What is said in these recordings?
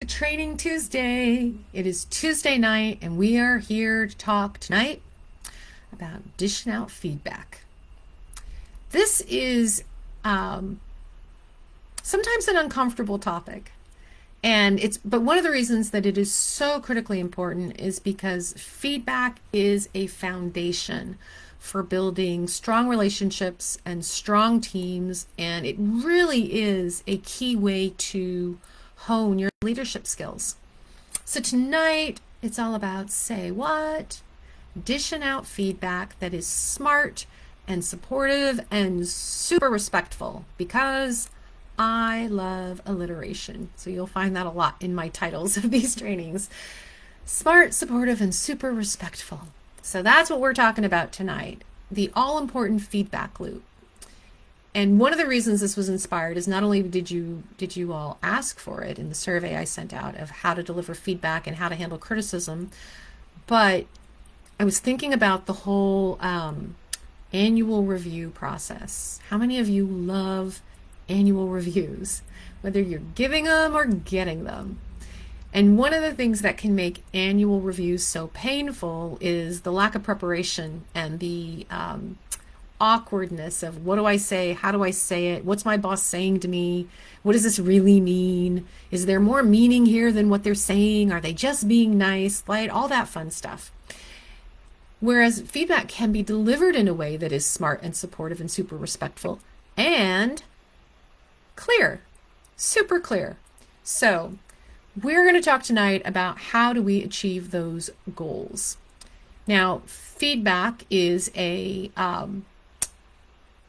Training Tuesday. It is Tuesday night, and we are here to talk tonight about dishing out feedback. This is sometimes an uncomfortable topic, but one of the reasons that it is so critically important is because feedback is a foundation for building strong relationships and strong teams, and it really is a key way to hone your leadership skills. So tonight, it's all about say what? Dishing out feedback that is smart and supportive and super respectful, because I love alliteration. So you'll find that a lot in my titles of these trainings. Smart, supportive, and super respectful. So that's what we're talking about tonight. The all-important feedback loop. And one of the reasons this was inspired is not only did you all ask for it in the survey I sent out of how to deliver feedback and how to handle criticism, but I was thinking about the whole annual review process. How many of you love annual reviews, whether you're giving them or getting them? And one of the things that can make annual reviews so painful is the lack of preparation and the awkwardness of what do I say? How do I say it? What's my boss saying to me? What does this really mean? Is there more meaning here than what they're saying? Are they just being nice? Like all that fun stuff. Whereas feedback can be delivered in a way that is smart and supportive and super respectful and clear, super clear. So we're going to talk tonight about how do we achieve those goals. Now, feedback is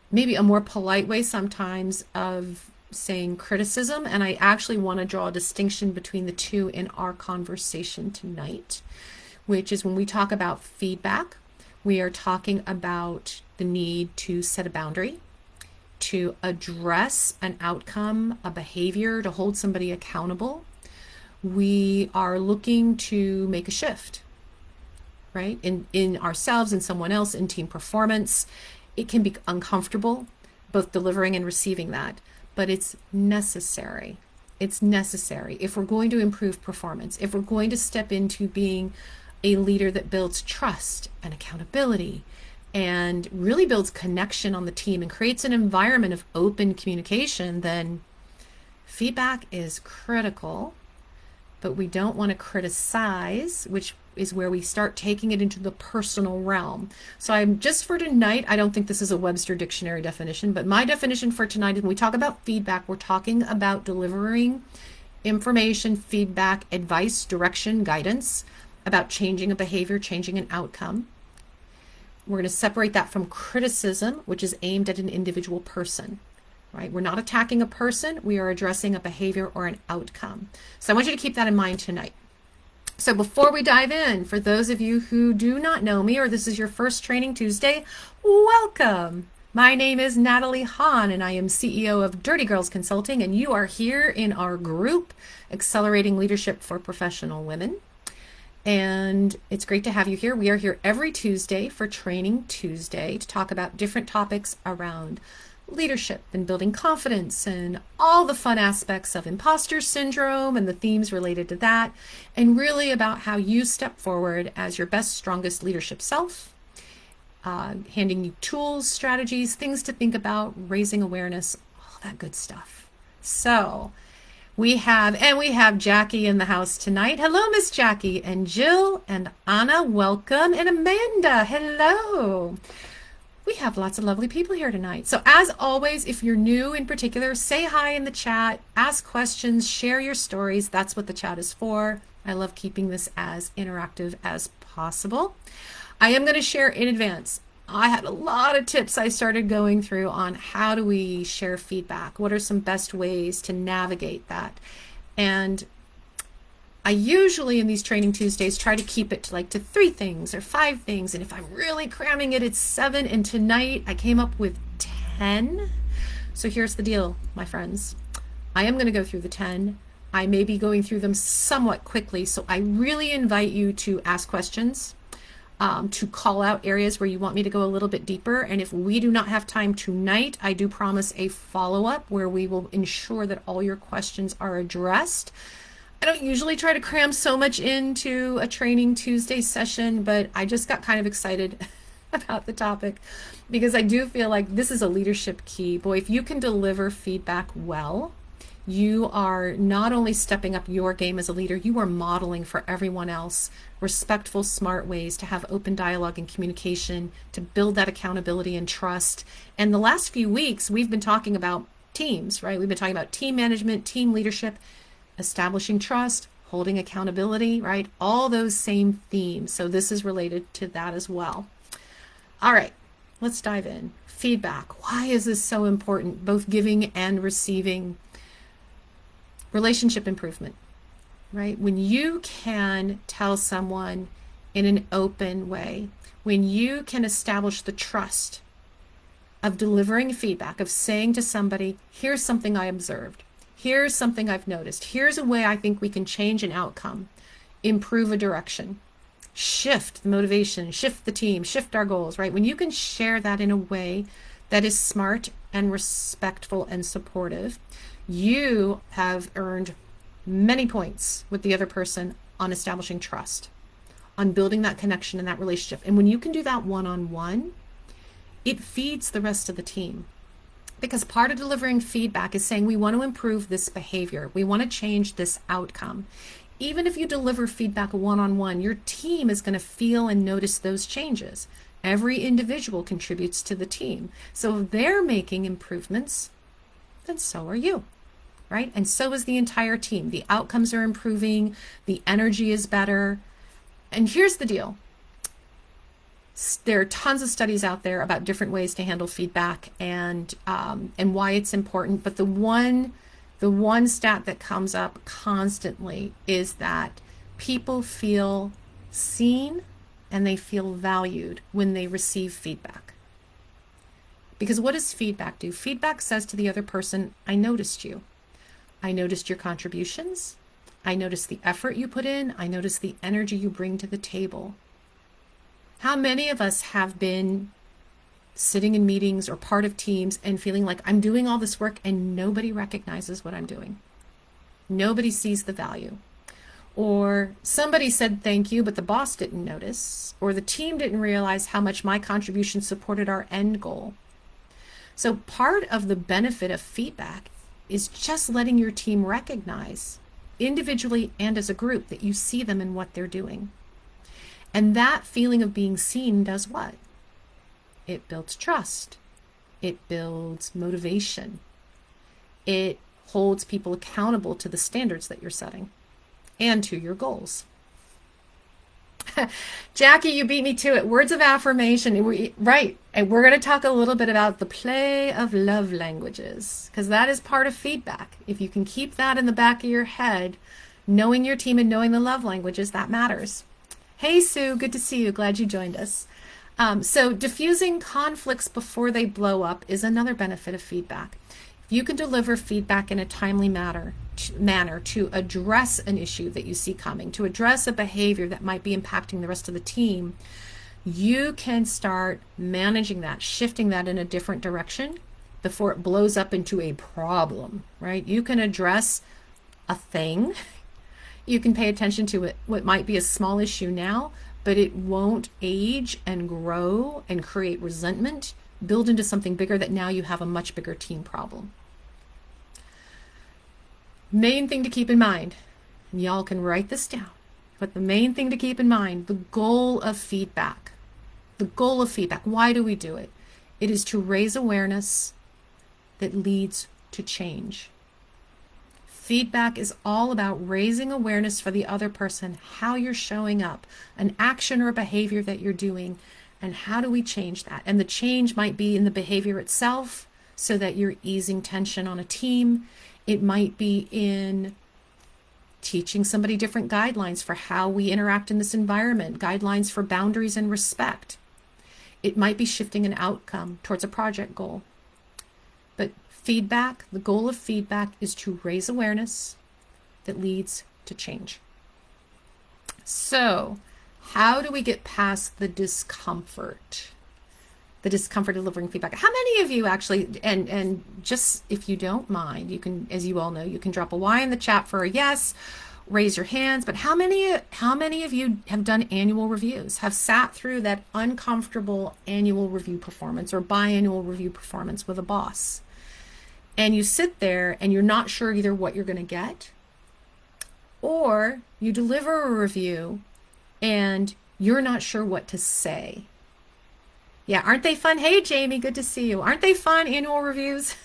maybe a more polite way sometimes of saying criticism, and I actually want to draw a distinction between the two in our conversation tonight, which is when we talk about feedback, we are talking about the need to set a boundary, to address an outcome, a behavior, to hold somebody accountable. We are looking to make a shift, right? In ourselves and someone else, in team performance. It can be uncomfortable, both delivering and receiving that, but it's necessary. It's necessary if we're going to improve performance, if we're going to step into being a leader that builds trust and accountability and really builds connection on the team and creates an environment of open communication, then feedback is critical. But we don't want to criticize, which is where we start taking it into the personal realm. So for tonight, I don't think this is a Webster Dictionary definition, but my definition for tonight is when we talk about feedback, we're talking about delivering information, feedback, advice, direction, guidance about changing a behavior, changing an outcome. We're going to separate that from criticism, which is aimed at an individual person. Right? We're not attacking a person, we are addressing a behavior or an outcome. So I want you to keep that in mind tonight. So before we dive in, for those of you who do not know me or this is your first Training Tuesday, welcome. My name is Natalie Hahn and I am CEO of Dirty Girls Consulting, and you are here in our group, Accelerating Leadership for Professional Women. And it's great to have you here. We are here every Tuesday for Training Tuesday to talk about different topics around leadership and building confidence and all the fun aspects of imposter syndrome and the themes related to that, and really about how you step forward as your best, strongest leadership self, handing you tools, strategies, things to think about, raising awareness, all that good stuff. So we have Jackie in the house tonight. Hello, Miss Jackie, and Jill and Anna, welcome, and Amanda, hello. We have lots of lovely people here tonight. So as always, if you're new in particular, say hi in the chat, ask questions, share your stories. That's what the chat is for. I love keeping this as interactive as possible. I am going to share in advance. I had a lot of tips I started going through on how do we share feedback? What are some best ways to navigate that? And I usually in these Training Tuesdays try to keep it to 3 things or 5 things. And if I'm really cramming it, it's 7. And tonight I came up with 10. So here's the deal, my friends. I am going to go through the 10. I may be going through them somewhat quickly. So I really invite you to ask questions, to call out areas where you want me to go a little bit deeper. And if we do not have time tonight, I do promise a follow-up where we will ensure that all your questions are addressed. I don't usually try to cram so much into a Training Tuesday session, but I just got kind of excited about the topic because I do feel like this is a leadership key. Boy, if you can deliver feedback well, you are not only stepping up your game as a leader, you are modeling for everyone else respectful, smart ways to have open dialogue and communication, to build that accountability and trust. And the last few weeks, we've been talking about teams, right? We've been talking about team management, team leadership, establishing trust, holding accountability, right? All those same themes. So this is related to that as well. All right, let's dive in. Feedback. Why is this so important? Both giving and receiving. Relationship improvement, right? When you can tell someone in an open way, when you can establish the trust of delivering feedback, of saying to somebody, here's something I observed. Here's something I've noticed. Here's a way I think we can change an outcome, improve a direction, shift the motivation, shift the team, shift our goals, right? When you can share that in a way that is smart and respectful and supportive, you have earned many points with the other person on establishing trust, on building that connection and that relationship. And when you can do that one-on-one, it feeds the rest of the team. Because part of delivering feedback is saying we want to improve this behavior. We want to change this outcome. Even if you deliver feedback one-on-one, your team is going to feel and notice those changes. Every individual contributes to the team. So if they're making improvements, then so are you, right? And so is the entire team. The outcomes are improving. The energy is better. And here's the deal. There are tons of studies out there about different ways to handle feedback and why it's important. But the one stat that comes up constantly is that people feel seen and they feel valued when they receive feedback. Because what does feedback do? Feedback says to the other person, I noticed you. I noticed your contributions. I noticed the effort you put in. I noticed the energy you bring to the table. How many of us have been sitting in meetings or part of teams and feeling like I'm doing all this work and nobody recognizes what I'm doing? Nobody sees the value. Or somebody said thank you, but the boss didn't notice. Or the team didn't realize how much my contribution supported our end goal. So part of the benefit of feedback is just letting your team recognize individually and as a group that you see them in what they're doing. And that feeling of being seen does what? It builds trust. It builds motivation. It holds people accountable to the standards that you're setting and to your goals. Jackie, you beat me to it. Words of affirmation. Right. And we're going to talk a little bit about the play of love languages, because that is part of feedback. If you can keep that in the back of your head, knowing your team and knowing the love languages, that matters. Hey, Sue, good to see you. Glad you joined us. So diffusing conflicts before they blow up is another benefit of feedback. If you can deliver feedback in a timely manner to address an issue that you see coming, to address a behavior that might be impacting the rest of the team, you can start managing that, shifting that in a different direction before it blows up into a problem, right? You can address a thing. You can pay attention to it, what might be a small issue now, but it won't age and grow and create resentment, build into something bigger that now you have a much bigger team problem. Main thing to keep in mind, and y'all can write this down, but the main thing to keep in mind, the goal of feedback. The goal of feedback, why do we do it? It is to raise awareness that leads to change. Feedback is all about raising awareness for the other person, how you're showing up, an action or a behavior that you're doing, and how do we change that? And the change might be in the behavior itself so that you're easing tension on a team. It might be in teaching somebody different guidelines for how we interact in this environment, guidelines for boundaries and respect. It might be shifting an outcome towards a project goal. But feedback, the goal of feedback is to raise awareness that leads to change. So, how do we get past the discomfort? The discomfort of delivering feedback. How many of you actually, and just if you don't mind, you can, as you all know, you can drop a Y in the chat for a yes, raise your hands, but how many of you have done annual reviews, have sat through that uncomfortable annual review performance or biannual review performance with a boss? And you sit there and you're not sure either what you're going to get, or you deliver a review and you're not sure what to say. Yeah, aren't they fun? Hey, Jamie, good to see you. Aren't they fun, annual reviews?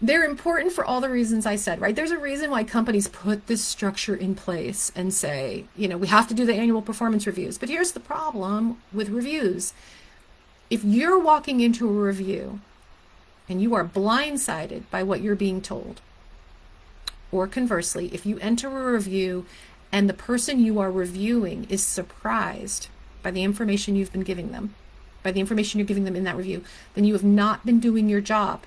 They're important for all the reasons I said, right? There's a reason why companies put this structure in place and say, we have to do the annual performance reviews. But here's the problem with reviews. If you're walking into a review and you are blindsided by what you're being told, or conversely, if you enter a review and the person you are reviewing is surprised by the information you've been giving them, by the information you're giving them in that review, then you have not been doing your job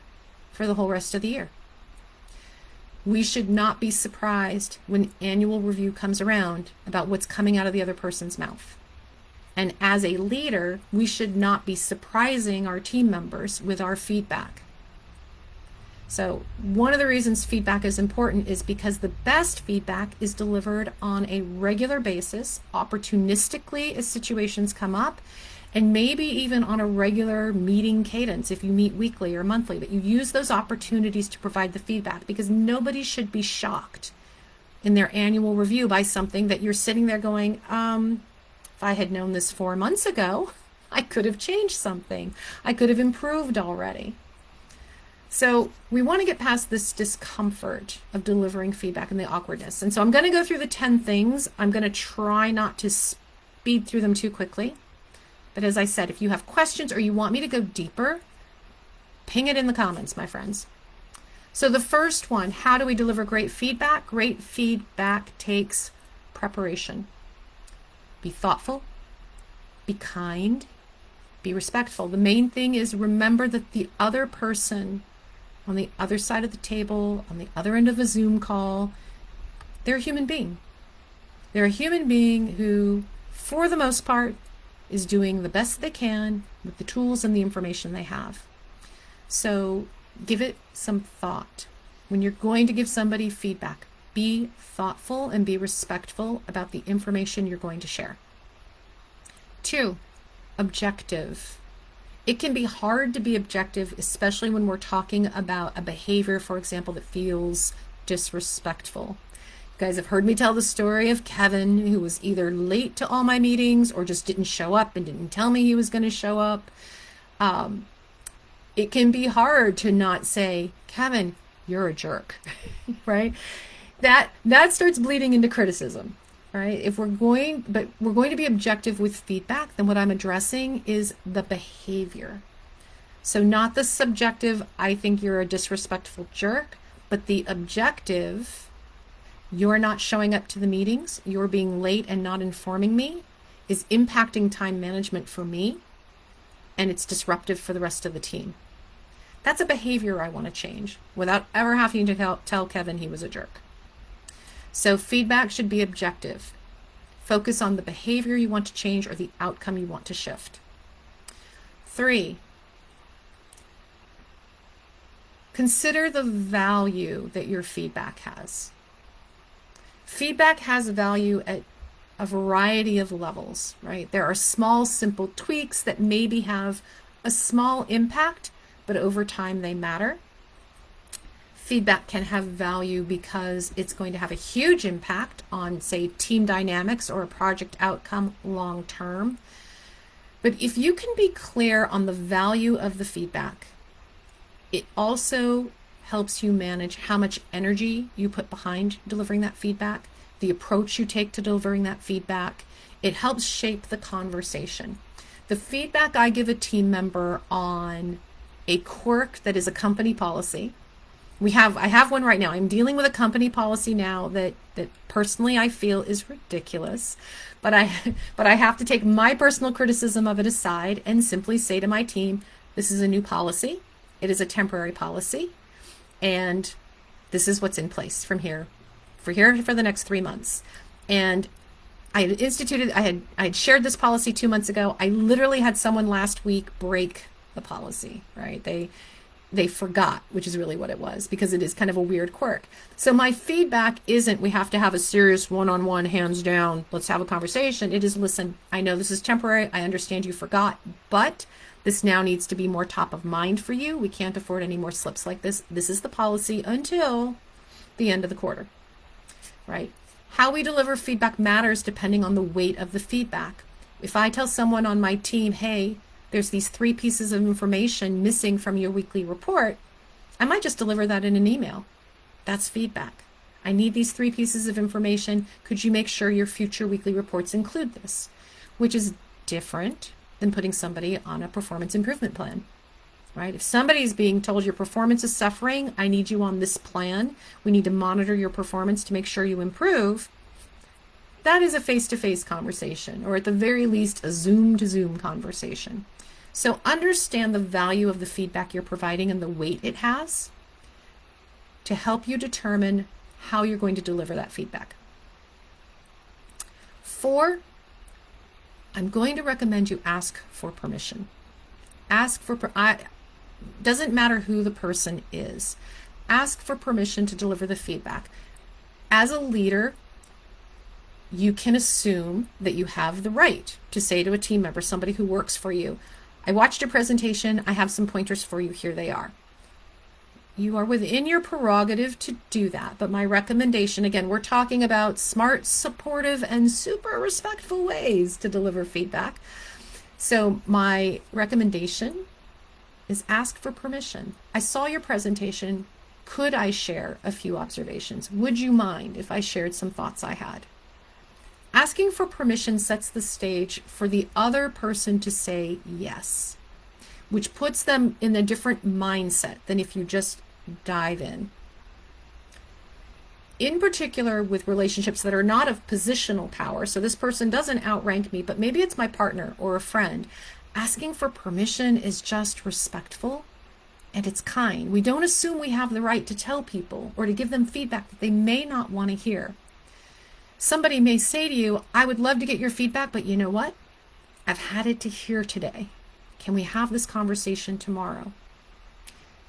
for the whole rest of the year. We should not be surprised when annual review comes around about what's coming out of the other person's mouth. And as a leader, we should not be surprising our team members with our feedback. So one of the reasons feedback is important is because the best feedback is delivered on a regular basis, opportunistically as situations come up, and maybe even on a regular meeting cadence if you meet weekly or monthly, that you use those opportunities to provide the feedback, because nobody should be shocked in their annual review by something that you're sitting there going, if I had known this 4 months ago, I could have changed something. I could have improved already. So we want to get past this discomfort of delivering feedback and the awkwardness. And so I'm going to go through the 10 things. I'm going to try not to speed through them too quickly. But as I said, if you have questions or you want me to go deeper, ping it in the comments, my friends. So the first one, how do we deliver great feedback? Great feedback takes preparation. Be thoughtful, be kind, be respectful. The main thing is remember that the other person on the other side of the table, on the other end of a Zoom call, they're a human being. They're a human being who, for the most part, is doing the best they can with the tools and the information they have. So give it some thought. When you're going to give somebody feedback, be thoughtful and be respectful about the information you're going to share. 2, objective. It can be hard to be objective, especially when we're talking about a behavior, for example, that feels disrespectful. You guys have heard me tell the story of Kevin, who was either late to all my meetings or just didn't show up and didn't tell me he was going to show up. It can be hard to not say, Kevin, you're a jerk, right? That starts bleeding into criticism, right? If we're going to be objective with feedback, then what I'm addressing is the behavior. So not the subjective, I think you're a disrespectful jerk, but the objective, you're not showing up to the meetings, you're being late and not informing me, is impacting time management for me, and it's disruptive for the rest of the team. That's a behavior I want to change without ever having to tell Kevin he was a jerk. So feedback should be objective. Focus on the behavior you want to change or the outcome you want to shift. 3, consider the value that your feedback has. Feedback has value at a variety of levels, right? There are small, simple tweaks that maybe have a small impact, but over time they matter. Feedback can have value because it's going to have a huge impact on, say, team dynamics or a project outcome long term. But if you can be clear on the value of the feedback, it also helps you manage how much energy you put behind delivering that feedback, the approach you take to delivering that feedback. It helps shape the conversation. The feedback I give a team member on a quirk that is a company policy. I have one right now. I'm dealing with a company policy now that personally I feel is ridiculous, but I have to take my personal criticism of it aside and simply say to my team, this is a new policy. It is a temporary policy. And this is what's in place from here for the next 3 months. And I had shared this policy 2 months ago. I literally had someone last week break the policy, right? they forgot, which is really what it was, because it is kind of a weird quirk. So my feedback isn't, we have to have a serious one-on-one, hands down, let's have a conversation. It is, listen, I know this is temporary. I understand you forgot, but this now needs to be more top of mind for you. We can't afford any more slips like this. This is the policy until the end of the quarter, right? How we deliver feedback matters depending on the weight of the feedback. If I tell someone on my team, hey, there's these 3 pieces of information missing from your weekly report, I might just deliver that in an email. That's feedback. I need these 3 pieces of information. Could you make sure your future weekly reports include this? Which is different than putting somebody on a performance improvement plan, right? If somebody's being told your performance is suffering, I need you on this plan. We need to monitor your performance to make sure you improve. That is a face-to-face conversation, or at the very least, a Zoom-to-Zoom conversation. So understand the value of the feedback you're providing and the weight it has to help you determine how you're going to deliver that feedback. 4, I'm going to recommend you ask for permission. Doesn't matter who the person is. Ask for permission to deliver the feedback. As a leader, you can assume that you have the right to say to a team member, somebody who works for you, I watched your presentation. I have some pointers for you. Here they are. You are within your prerogative to do that. But my recommendation, again, we're talking about smart, supportive, and super respectful ways to deliver feedback. So my recommendation is ask for permission. I saw your presentation. Could I share a few observations? Would you mind if I shared some thoughts I had? Asking for permission sets the stage for the other person to say yes, which puts them in a different mindset than if you just dive in. In particular, with relationships that are not of positional power, so this person doesn't outrank me, but maybe it's my partner or a friend, asking for permission is just respectful and it's kind. We don't assume we have the right to tell people or to give them feedback that they may not want to hear. Somebody may say to you, I would love to get your feedback, but you know what? I've had it to hear today. Can we have this conversation tomorrow?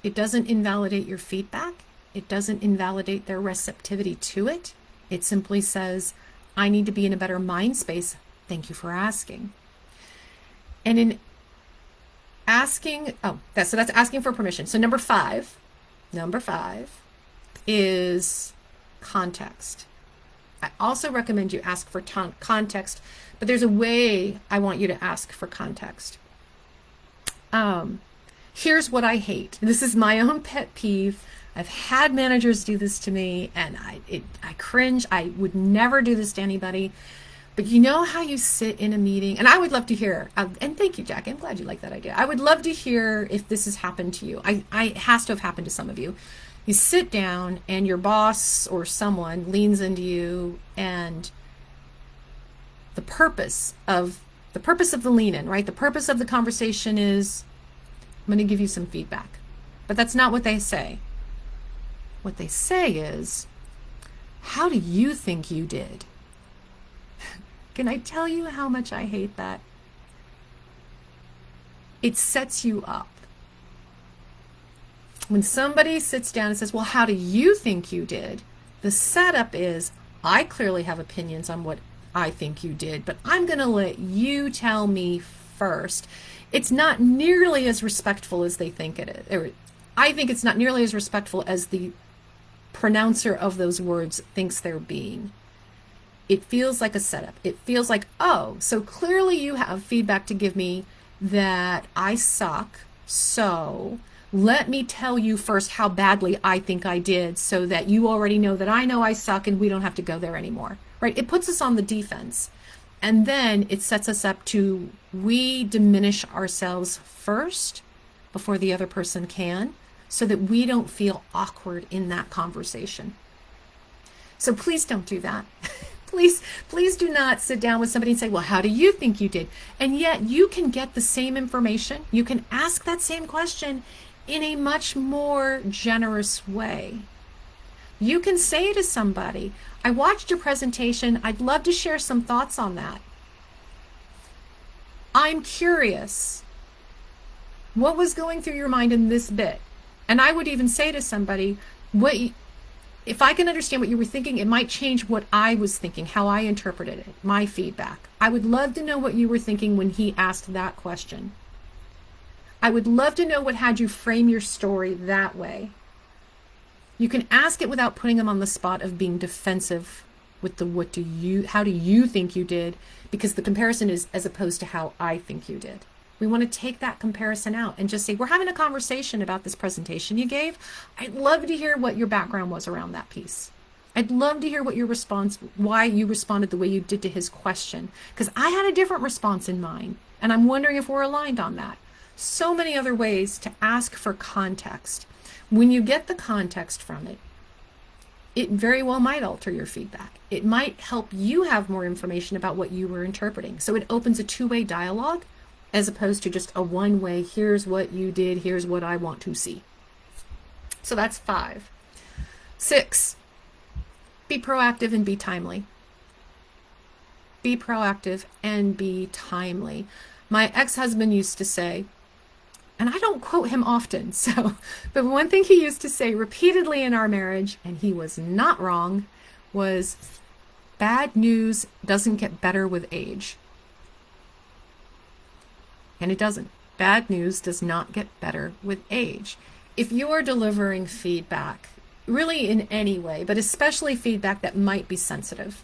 It doesn't invalidate your feedback. It doesn't invalidate their receptivity to it. It simply says, I need to be in a better mind space. Thank you for asking. And in asking, that's asking for permission. So number five is context. I also recommend you ask for context, but there's a way I want you to ask for context. Here's what I hate. This is my own pet peeve. I've had managers do this to me, and I cringe. I would never do this to anybody. But you know how you sit in a meeting, and I would love to hear, and thank you, Jack. I'm glad you like that idea. I would love to hear if this has happened to you. It has to have happened to some of you. You sit down and your boss or someone leans into you, and the purpose of the lean in, right? The purpose of the conversation is, I'm going to give you some feedback. But that's not what they say. What they say is, how do you think you did? Can I tell you how much I hate that? It sets you up. When somebody sits down and says, well, how do you think you did? The setup is, I clearly have opinions on what I think you did, but I'm going to let you tell me first. It's not nearly as respectful as they think it is. I think it's not nearly as respectful as the pronouncer of those words thinks they're being. It feels like a setup. It feels like, oh, so clearly you have feedback to give me that I suck, so let me tell you first how badly I think I did so that you already know that I know I suck and we don't have to go there anymore, right? It puts us on the defense. And then it sets us up to, we diminish ourselves first before the other person can, so that we don't feel awkward in that conversation. So please don't do that. Please do not sit down with somebody and say, well, how do you think you did? And yet you can get the same information. You can ask that same question in a much more generous way. You can say to somebody, I watched your presentation. I'd love to share some thoughts on that. I'm curious. What was going through your mind in this bit? And I would even say to somebody, if I can understand what you were thinking, it might change what I was thinking, how I interpreted it, my feedback. I would love to know what you were thinking when he asked that question. I would love to know what had you frame your story that way. You can ask it without putting them on the spot of being defensive with the how do you think you did? Because the comparison is as opposed to how I think you did. We want to take that comparison out and just say, we're having a conversation about this presentation you gave. I'd love to hear what your background was around that piece. I'd love to hear what your response, why you responded the way you did to his question. Because I had a different response in mind. And I'm wondering if we're aligned on that. So many other ways to ask for context. When you get the context from it, it very well might alter your feedback. It might help you have more information about what you were interpreting. So it opens a two-way dialogue as opposed to just a one-way, here's what you did, here's what I want to see. So that's 5. 6, be proactive and be timely. Be proactive and be timely. My ex-husband used to say, and I don't quote him often, but one thing he used to say repeatedly in our marriage, and he was not wrong, was bad news doesn't get better with age. And it doesn't. Bad news does not get better with age. If you are delivering feedback, really in any way, but especially feedback that might be sensitive,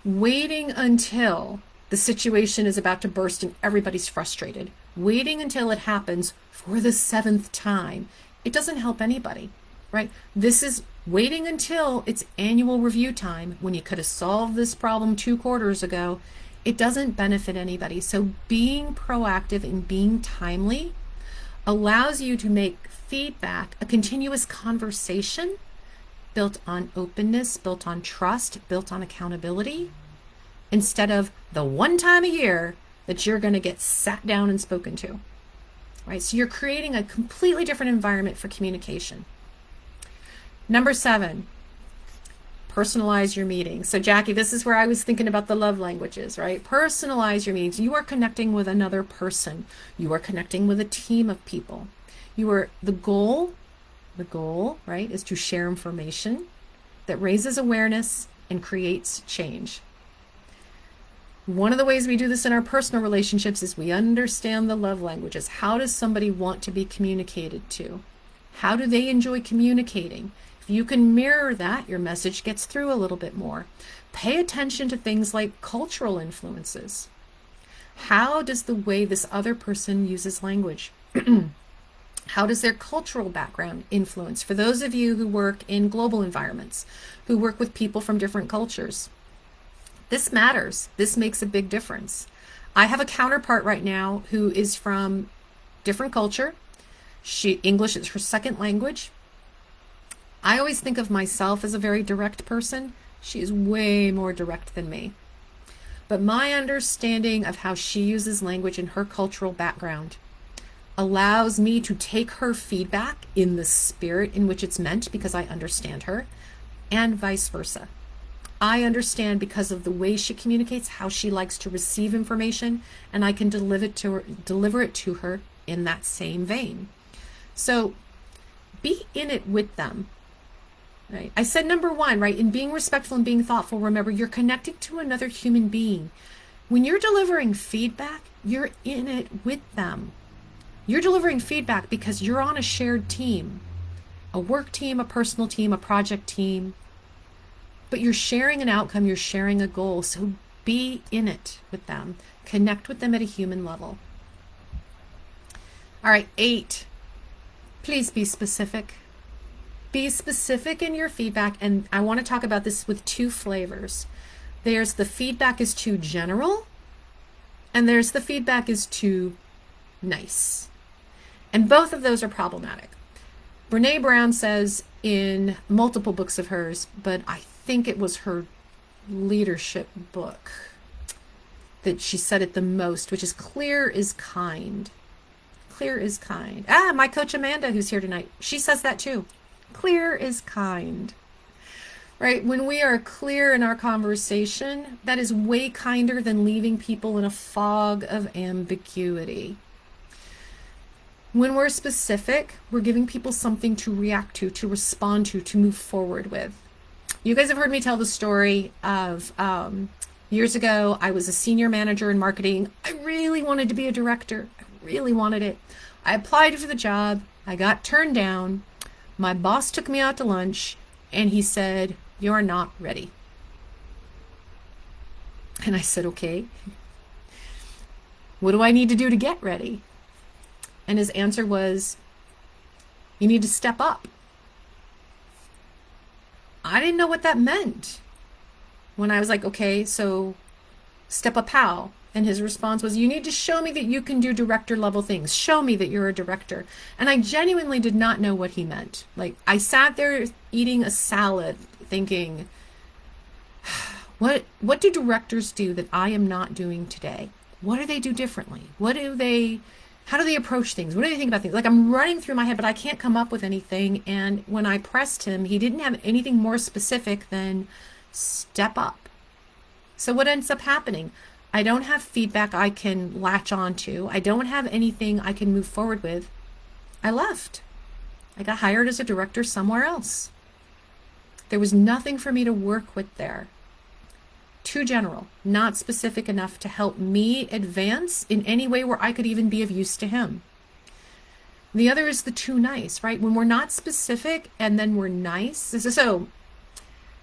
waiting until the situation is about to burst and everybody's frustrated, waiting until it happens for the 7th time, it doesn't help anybody, right? This is waiting until it's annual review time when you could have solved this problem 2 quarters ago. It doesn't benefit anybody. So being proactive and being timely allows you to make feedback a continuous conversation built on openness, built on trust, built on accountability, instead of the one time a year that you're going to get sat down and spoken to, right? So you're creating a completely different environment for communication. Number 7, personalize your meetings. So Jackie, this is where I was thinking about the love languages, right? Personalize your meetings. You are connecting with another person. You are connecting with a team of people. The goal, right, is to share information that raises awareness and creates change. One of the ways we do this in our personal relationships is we understand the love languages. How does somebody want to be communicated to? How do they enjoy communicating? If you can mirror that, your message gets through a little bit more. Pay attention to things like cultural influences. How does the way this other person uses language? How does their cultural background influence? For those of you who work in global environments, who work with people from different cultures, this matters. This makes a big difference. I have a counterpart right now who is from different culture. English is her second language. I always think of myself as a very direct person. She is way more direct than me. But my understanding of how she uses language in her cultural background allows me to take her feedback in the spirit in which it's meant because I understand her, and vice versa. I understand because of the way she communicates, how she likes to receive information, and I can deliver it to her in that same vein. So be in it with them. Right? I said number 1, right? In being respectful and being thoughtful, remember you're connecting to another human being. When you're delivering feedback, you're in it with them. You're delivering feedback because you're on a shared team, a work team, a personal team, a project team. But you're sharing an outcome, you're sharing a goal, so be in it with them. Connect with them at a human level. All right, 8, please be specific. Be specific in your feedback, and I want to talk about this with 2 flavors. There's the feedback is too general, and there's the feedback is too nice. And both of those are problematic. Brené Brown says in multiple books of hers, but I think it was her leadership book that she said it the most, which is clear is kind. Clear is kind. My coach Amanda, who's here tonight, she says that too. Clear is kind. Right? When we are clear in our conversation, that is way kinder than leaving people in a fog of ambiguity. When we're specific, we're giving people something to react to respond to move forward with. You guys have heard me tell the story of years ago, I was a senior manager in marketing. I really wanted to be a director. I really wanted it. I applied for the job. I got turned down. My boss took me out to lunch and he said, "You're not ready." And I said, "Okay. What do I need to do to get ready?" And his answer was, "You need to step up." I didn't know what that meant. When I was like, "Okay, so step up how?" And his response was, "You need to show me that you can do director level things. Show me that you're a director." And I genuinely did not know what he meant. Like, I sat there eating a salad thinking, what do directors do that I am not doing today? What do they do differently? How do they approach things? What do they think about things? Like, I'm running through my head, but I can't come up with anything. And when I pressed him, he didn't have anything more specific than step up. So what ends up happening? I don't have feedback I can latch onto. I don't have anything I can move forward with. I left. I got hired as a director somewhere else. There was nothing for me to work with there. Too general, not specific enough to help me advance in any way where I could even be of use to him. The other is the too nice, right? When we're not specific and then we're nice. So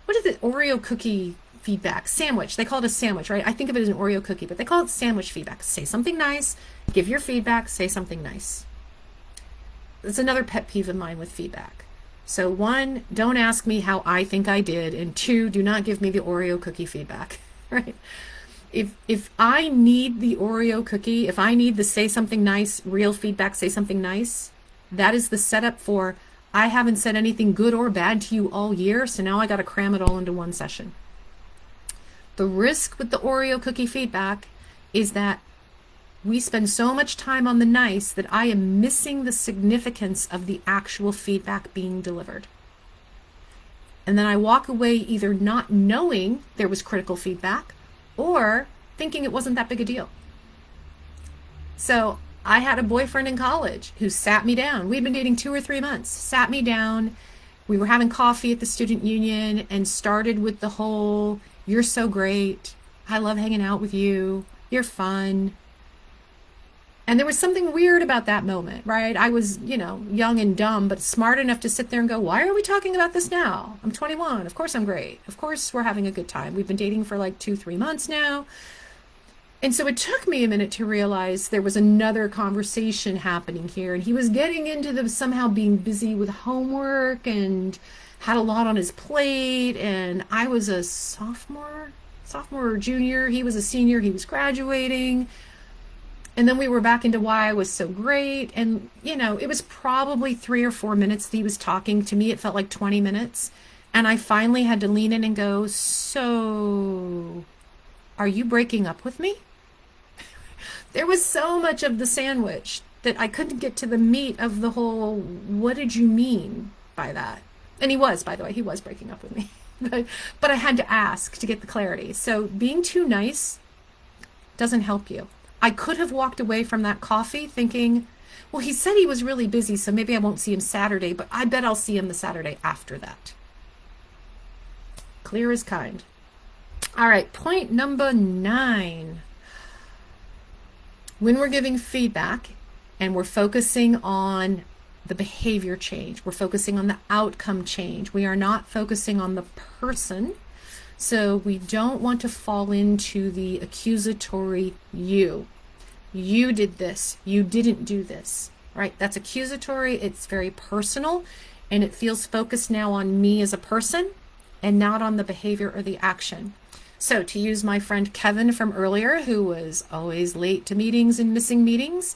what is the Oreo cookie feedback? Sandwich. They call it a sandwich, right? I think of it as an Oreo cookie, but they call it sandwich feedback. Say something nice, give your feedback, say something nice. That's another pet peeve of mine with feedback. So 1, don't ask me how I think I did, and 2, do not give me the Oreo cookie feedback, right? If I need the Oreo cookie, if I need the say something nice, real feedback, say something nice, that is the setup for, I haven't said anything good or bad to you all year, so now I got to cram it all into one session. The risk with the Oreo cookie feedback is that we spend so much time on the nice that I am missing the significance of the actual feedback being delivered. And then I walk away either not knowing there was critical feedback or thinking it wasn't that big a deal. So I had a boyfriend in college who sat me down. We'd been dating 2 or 3 months, sat me down. We were having coffee at the student union and started with the whole, "You're so great. I love hanging out with you. You're fun." And there was something weird about that moment, right? I was, young and dumb, but smart enough to sit there and go, "Why are we talking about this now? I'm 21. Of course I'm great. Of course we're having a good time. We've been dating for like 2-3 months now." And so it took me a minute to realize there was another conversation happening here. And he was getting into the somehow being busy with homework and had a lot on his plate. And I was a sophomore or junior. He was a senior. He was graduating. And then we were back into why I was so great. And, it was probably 3 or 4 minutes that he was talking to me. It felt like 20 minutes. And I finally had to lean in and go, "So, are you breaking up with me?" There was so much of the sandwich that I couldn't get to the meat of the whole, what did you mean by that? And he was, by the way, he was breaking up with me. But I had to ask to get the clarity. So being too nice doesn't help you. I could have walked away from that coffee thinking, well, he said he was really busy, so maybe I won't see him Saturday, but I bet I'll see him the Saturday after that. Clear as kind. All right, point number 9. When we're giving feedback and we're focusing on the behavior change, we're focusing on the outcome change. We are not focusing on the person. So we don't want to fall into the accusatory you. You did this. You didn't do this, right? That's accusatory. It's very personal, and it feels focused now on me as a person and not on the behavior or the action. So to use my friend Kevin from earlier, who was always late to meetings and missing meetings,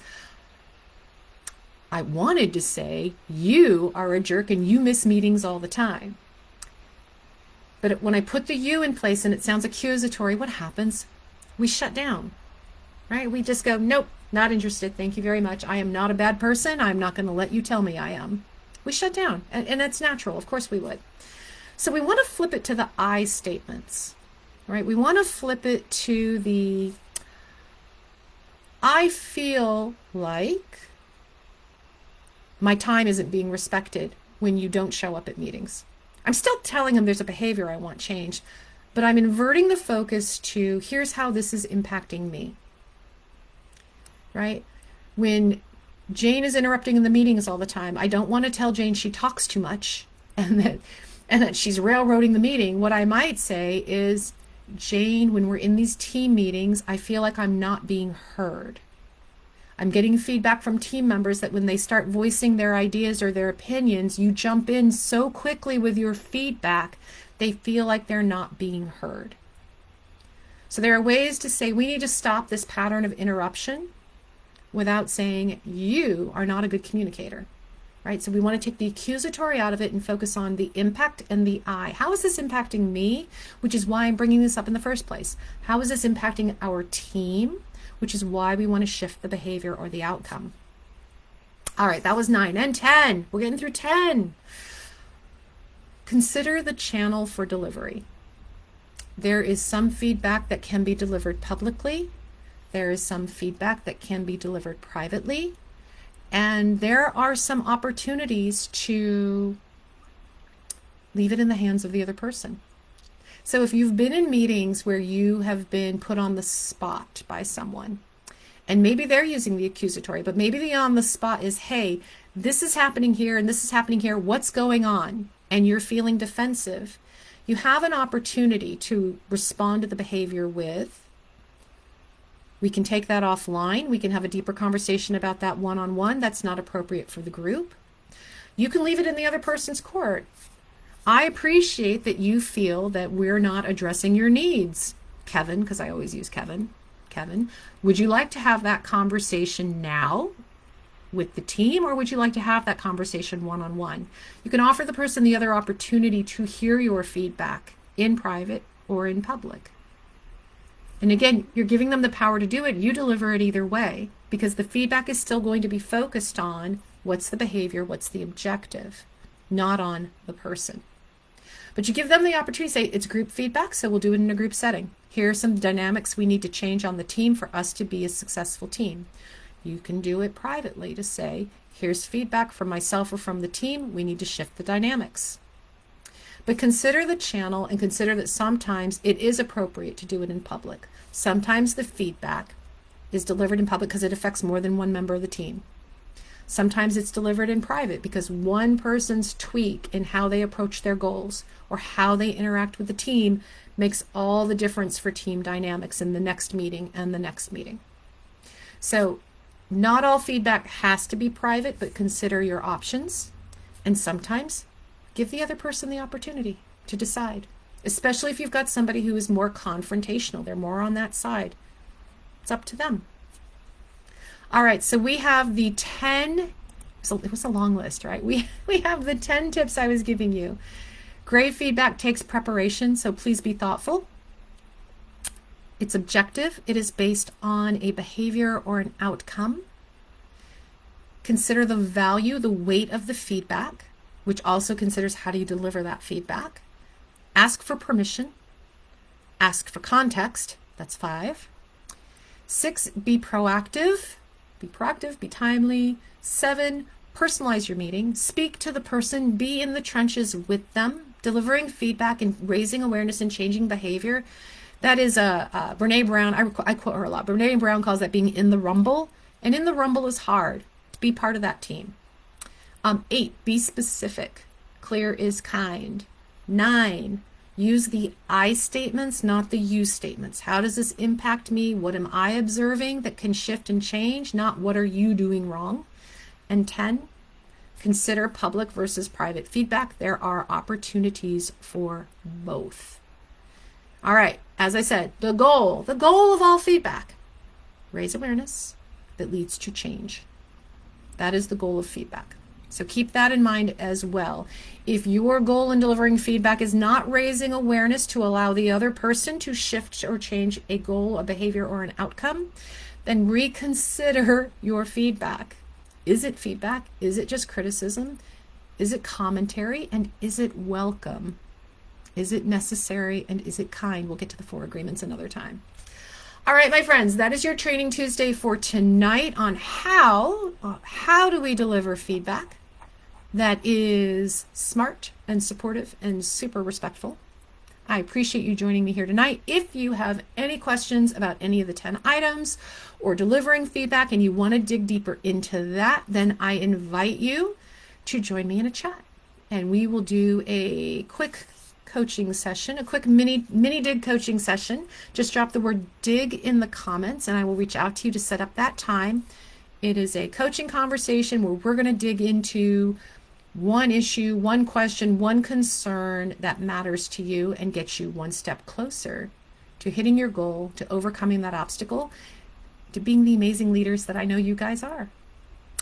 I wanted to say, you are a jerk and you miss meetings all the time. But when I put the you in place and it sounds accusatory, what happens? We shut down, right? We just go, "Nope, not interested. Thank you very much. I am not a bad person. I'm not going to let you tell me I am." We shut down, and that's natural. Of course we would. So we want to flip it to the I statements, right? We want to flip it to the I feel like My time isn't being respected when you don't show up at meetings. I'm still telling them there's a behavior I want changed, but I'm inverting the focus to here's how this is impacting me, right? When Jane is interrupting in the meetings all the time, I don't want to tell Jane she talks too much and that she's railroading the meeting. What I might say is, Jane, when we're in these team meetings, I feel like I'm not being heard. I'm getting feedback from team members that when they start voicing their ideas or their opinions, you jump in so quickly with your feedback, they feel like they're not being heard. So there are ways to say we need to stop this pattern of interruption without saying you are not a good communicator, right? So we want to take the accusatory out of it and focus on the impact and the I. How is this impacting me? Which is why I'm bringing this up in the first place. How is this impacting our team? Which is why we want to shift the behavior or the outcome. All right, that was 9 and 10. We're getting through 10. Consider the channel for delivery. There is some feedback that can be delivered publicly. There is some feedback that can be delivered privately. And there are some opportunities to leave it in the hands of the other person. So if you've been in meetings where you have been put on the spot by someone, and maybe they're using the accusatory, but maybe the on the spot is, hey, this is happening here and this is happening here, what's going on? And you're feeling defensive, you have an opportunity to respond to the behavior with, we can take that offline, we can have a deeper conversation about that one-on-one, that's not appropriate for the group. You can leave it in the other person's court. I appreciate that you feel that we're not addressing your needs, Kevin, because I always use Kevin. Kevin, would you like to have that conversation now with the team, or would you like to have that conversation one-on-one? You can offer the person the other opportunity to hear your feedback in private or in public. And again, you're giving them the power to do it. You deliver it either way, because the feedback is still going to be focused on what's the behavior, what's the objective, not on the person. But you give them the opportunity to say, it's group feedback, so we'll do it in a group setting. Here are some dynamics we need to change on the team for us to be a successful team. You can do it privately to say, here's feedback from myself or from the team. We need to shift the dynamics. But consider the channel and consider that sometimes it is appropriate to do it in public. Sometimes the feedback is delivered in public because it affects more than one member of the team. Sometimes it's delivered in private because one person's tweak in how they approach their goals or how they interact with the team makes all the difference for team dynamics in the next meeting and the next meeting. So not all feedback has to be private, but consider your options. And sometimes give the other person the opportunity to decide, especially if you've got somebody who is more confrontational. They're more on that side. It's up to them. All right, so we have the 10, so it was a long list, right? We have the 10 tips I was giving you. Great feedback takes preparation, so please be thoughtful. It's objective. It is based on a behavior or an outcome. Consider the value, the weight of the feedback, which also considers how do you deliver that feedback. Ask for permission. Ask for context. That's 5. 6, be proactive. Be proactive, be timely. 7, personalize your meeting. Speak to the person, be in the trenches with them, delivering feedback and raising awareness and changing behavior. That is Brene Brown, I quote her a lot. Brene Brown calls that being in the rumble. And in the rumble is hard. Be part of that team. 8, be specific. Clear is kind. 9, use the I statements, not the you statements. How does this impact me? What am I observing that can shift and change? Not what are you doing wrong? And 10, consider public versus private feedback. There are opportunities for both. All right, as I said, the goal of all feedback, raise awareness that leads to change. That is the goal of feedback. So keep that in mind as well. If your goal in delivering feedback is not raising awareness to allow the other person to shift or change a goal, a behavior, or an outcome, then reconsider your feedback. Is it feedback? Is it just criticism? Is it commentary? And is it welcome? Is it necessary? And is it kind? We'll get to the 4 agreements another time. All right, my friends, that is your Training Tuesday for tonight on how do we deliver feedback that is smart and supportive and super respectful. I appreciate you joining me here tonight. If you have any questions about any of the 10 items or delivering feedback and you want to dig deeper into that, then I invite you to join me in a chat. And we will do a quick coaching session, a quick mini dig coaching session. Just drop the word dig in the comments and I will reach out to you to set up that time. It is a coaching conversation where we're going to dig into one issue, one question, one concern that matters to you and get you one step closer to hitting your goal, to overcoming that obstacle, to being the amazing leaders that I know you guys are.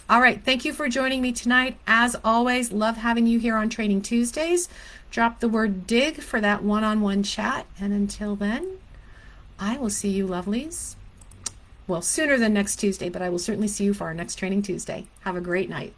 All right, thank you for joining me tonight. As always, love having you here on Training Tuesdays. Drop the word dig for that one-on-one chat. And until then, I will see you lovelies. Well, sooner than next Tuesday, but I will certainly see you for our next Training Tuesday. Have a great night.